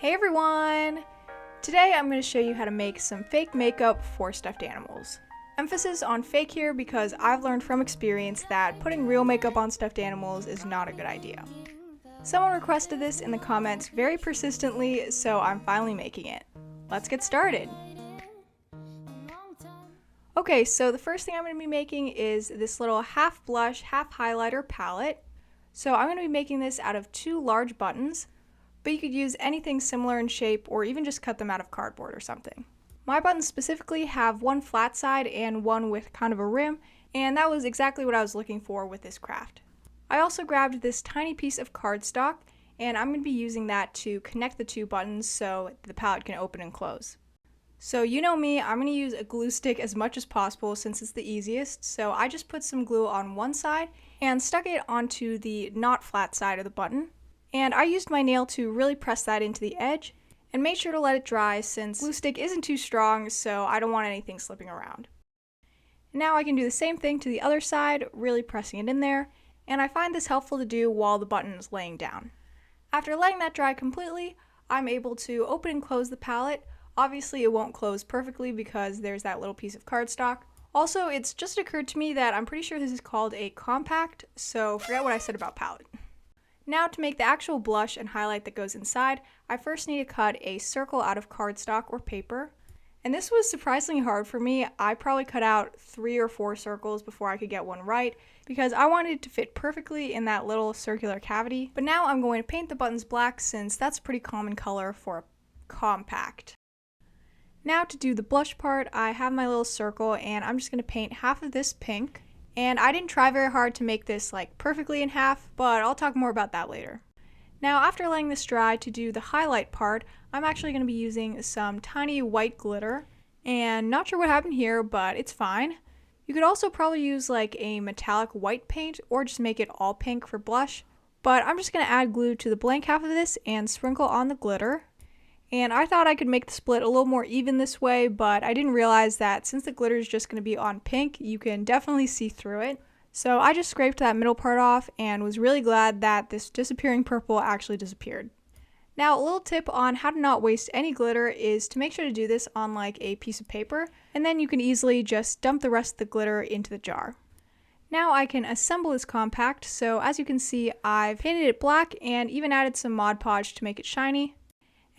Hey everyone! Today I'm going to show you how to make some fake makeup for stuffed animals. Emphasis on fake here because I've learned from experience that putting real makeup on stuffed animals is not a good idea. Someone requested this in the comments very persistently, so I'm finally making it. Let's get started! Okay, so the first thing I'm going to be making is this little half blush, half highlighter palette. So I'm going to be making this out of 2 large buttons. But you could use anything similar in shape or even just cut them out of cardboard or something. My buttons specifically have one flat side and one with kind of a rim, and that was exactly what I was looking for with this craft. I also grabbed this tiny piece of cardstock, and I'm going to be using that to connect the 2 buttons so the palette can open and close. So you know me, I'm going to use a glue stick as much as possible since it's the easiest, so I just put some glue on one side and stuck it onto the not flat side of the button. And I used my nail to really press that into the edge and made sure to let it dry since glue stick isn't too strong, so I don't want anything slipping around. Now I can do the same thing to the other side, really pressing it in there, and I find this helpful to do while the button is laying down. After letting that dry completely, I'm able to open and close the palette. Obviously it won't close perfectly because there's that little piece of cardstock. Also, it's just occurred to me that I'm pretty sure this is called a compact, so forget what I said about palette. Now to make the actual blush and highlight that goes inside, I first need to cut a circle out of cardstock or paper. And this was surprisingly hard for me. I probably cut out 3 or 4 circles before I could get one right because I wanted it to fit perfectly in that little circular cavity. But now I'm going to paint the buttons black since that's a pretty common color for a compact. Now to do the blush part, I have my little circle and I'm just going to paint half of this pink. And I didn't try very hard to make this like perfectly in half, but I'll talk more about that later. Now after letting this dry, to do the highlight part, I'm actually going to be using some tiny white glitter. And not sure what happened here, but it's fine. You could also probably use like a metallic white paint or just make it all pink for blush. But I'm just going to add glue to the blank half of this and sprinkle on the glitter. And I thought I could make the split a little more even this way, but I didn't realize that since the glitter is just going to be on pink, you can definitely see through it. So I just scraped that middle part off and was really glad that this disappearing purple actually disappeared. Now a little tip on how to not waste any glitter is to make sure to do this on like a piece of paper, and then you can easily just dump the rest of the glitter into the jar. Now I can assemble this compact, so as you can see I've painted it black and even added some Mod Podge to make it shiny.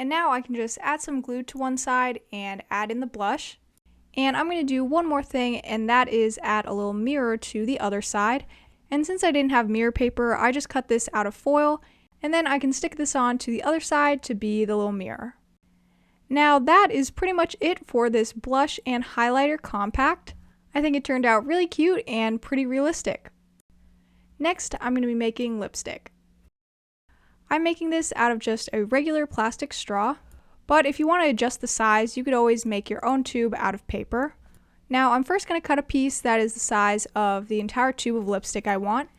And now I can just add some glue to one side and add in the blush. And I'm going to do one more thing, and that is add a little mirror to the other side. And since I didn't have mirror paper, I just cut this out of foil, and then I can stick this on to the other side to be the little mirror. Now that is pretty much it for this blush and highlighter compact. I think it turned out really cute and pretty realistic. Next, I'm going to be making lipstick. I'm making this out of just a regular plastic straw, but if you want to adjust the size, you could always make your own tube out of paper. Now I'm first going to cut a piece that is the size of the entire tube of lipstick I want,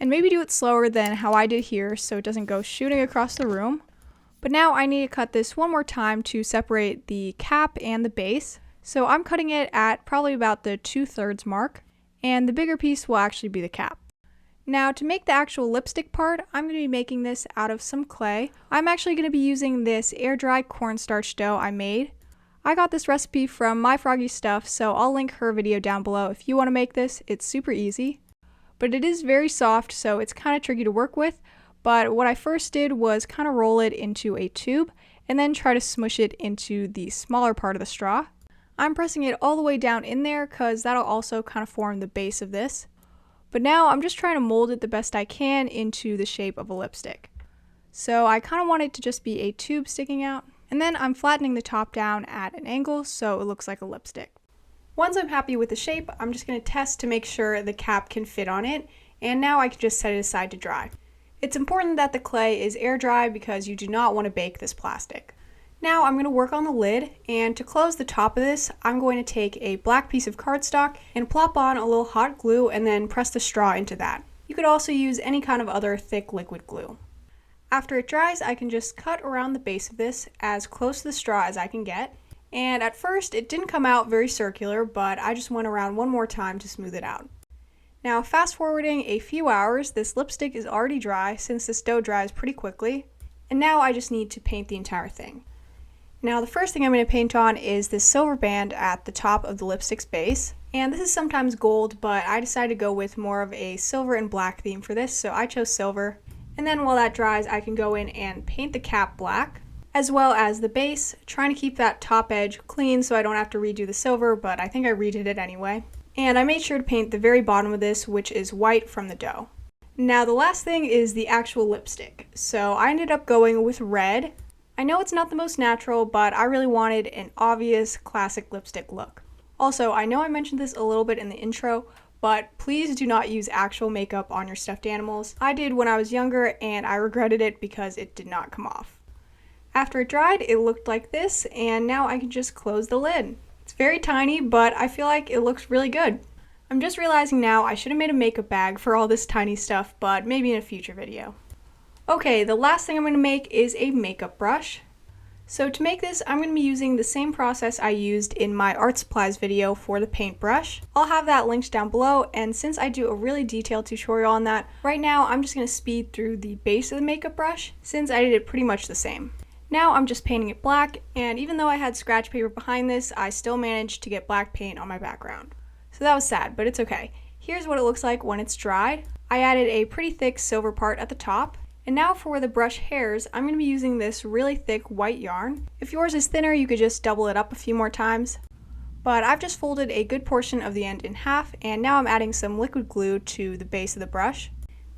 and maybe do it slower than how I did here so it doesn't go shooting across the room. But now I need to cut this one more time to separate the cap and the base, so I'm cutting it at probably about the 2/3 mark, and the bigger piece will actually be the cap. Now to make the actual lipstick part, I'm going to be making this out of some clay. I'm actually going to be using this air dry cornstarch dough I made. I got this recipe from My Froggy Stuff, so I'll link her video down below if you want to make this. It's super easy. But it is very soft, so it's kind of tricky to work with. But what I first did was kind of roll it into a tube and then try to smush it into the smaller part of the straw. I'm pressing it all the way down in there because that'll also kind of form the base of this. But now I'm just trying to mold it the best I can into the shape of a lipstick. So I kind of want it to just be a tube sticking out, and then I'm flattening the top down at an angle so it looks like a lipstick. Once I'm happy with the shape, I'm just going to test to make sure the cap can fit on it, and now I can just set it aside to dry. It's important that the clay is air dry because you do not want to bake this plastic. Now I'm going to work on the lid, and to close the top of this, I'm going to take a black piece of cardstock and plop on a little hot glue and then press the straw into that. You could also use any kind of other thick liquid glue. After it dries, I can just cut around the base of this as close to the straw as I can get. And at first it didn't come out very circular, but I just went around one more time to smooth it out. Now fast forwarding a few hours, this lipstick is already dry since this dough dries pretty quickly. And now I just need to paint the entire thing. Now the first thing I'm going to paint on is this silver band at the top of the lipstick's base. And this is sometimes gold, but I decided to go with more of a silver and black theme for this, so I chose silver. And then while that dries, I can go in and paint the cap black, as well as the base, trying to keep that top edge clean so I don't have to redo the silver, but I think I redid it anyway. And I made sure to paint the very bottom of this, which is white from the dough. Now the last thing is the actual lipstick. So I ended up going with red. I know it's not the most natural, but I really wanted an obvious classic lipstick look. Also, I know I mentioned this a little bit in the intro, but please do not use actual makeup on your stuffed animals. I did when I was younger and I regretted it because it did not come off. After it dried, it looked like this, and now I can just close the lid. It's very tiny, but I feel like it looks really good. I'm just realizing now I should have made a makeup bag for all this tiny stuff, but maybe in a future video. Okay, the last thing I'm going to make is a makeup brush. So to make this, I'm going to be using the same process I used in my art supplies video for the paintbrush. I'll have that linked down below, and since I do a really detailed tutorial on that, right now I'm just going to speed through the base of the makeup brush since I did it pretty much the same. Now I'm just painting it black, and even though I had scratch paper behind this, I still managed to get black paint on my background. So that was sad, but it's okay. Here's what it looks like when it's dried. I added a pretty thick silver part at the top. And now for where the brush hairs, I'm going to be using this really thick white yarn. If yours is thinner, you could just double it up a few more times. But I've just folded a good portion of the end in half, and now I'm adding some liquid glue to the base of the brush.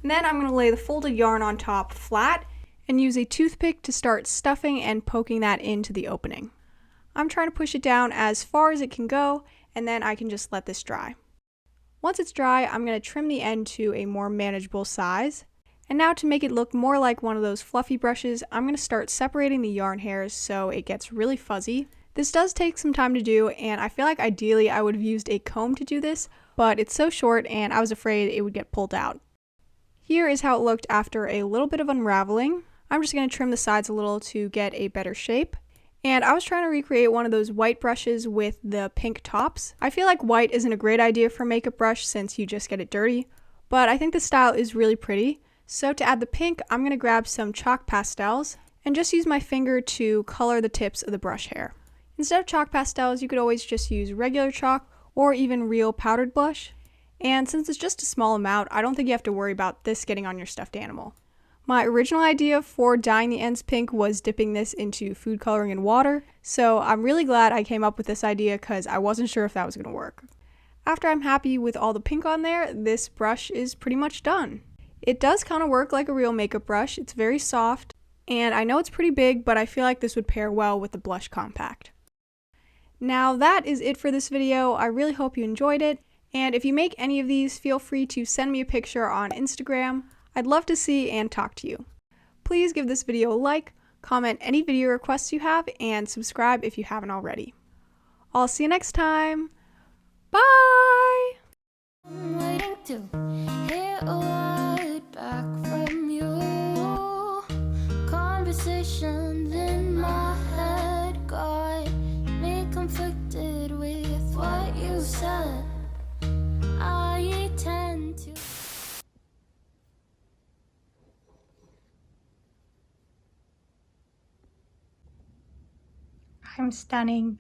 And then I'm going to lay the folded yarn on top flat and use a toothpick to start stuffing and poking that into the opening. I'm trying to push it down as far as it can go, and then I can just let this dry. Once it's dry, I'm going to trim the end to a more manageable size. And now to make it look more like one of those fluffy brushes, I'm going to start separating the yarn hairs so it gets really fuzzy. This does take some time to do, and I feel like ideally I would have used a comb to do this, but it's so short and I was afraid it would get pulled out. Here is how it looked after a little bit of unraveling. I'm just going to trim the sides a little to get a better shape. And I was trying to recreate one of those white brushes with the pink tops. I feel like white isn't a great idea for a makeup brush since you just get it dirty, but I think the style is really pretty. So to add the pink, I'm going to grab some chalk pastels and just use my finger to color the tips of the brush hair. Instead of chalk pastels, you could always just use regular chalk or even real powdered blush. And since it's just a small amount, I don't think you have to worry about this getting on your stuffed animal. My original idea for dyeing the ends pink was dipping this into food coloring and water, so I'm really glad I came up with this idea because I wasn't sure if that was going to work. After I'm happy with all the pink on there, this brush is pretty much done. It does kind of work like a real makeup brush. It's very soft, and I know it's pretty big, but I feel like this would pair well with the blush compact. Now that is it for this video. I really hope you enjoyed it, and if you make any of these, feel free to send me a picture on Instagram. I'd love to see and talk to you. Please give this video a like, comment any video requests you have, and subscribe if you haven't already. I'll see you next time. Bye! I'm waiting to hear a word back from you. Conversations in my head got me conflicted with what you said. I tend to I'm stunning.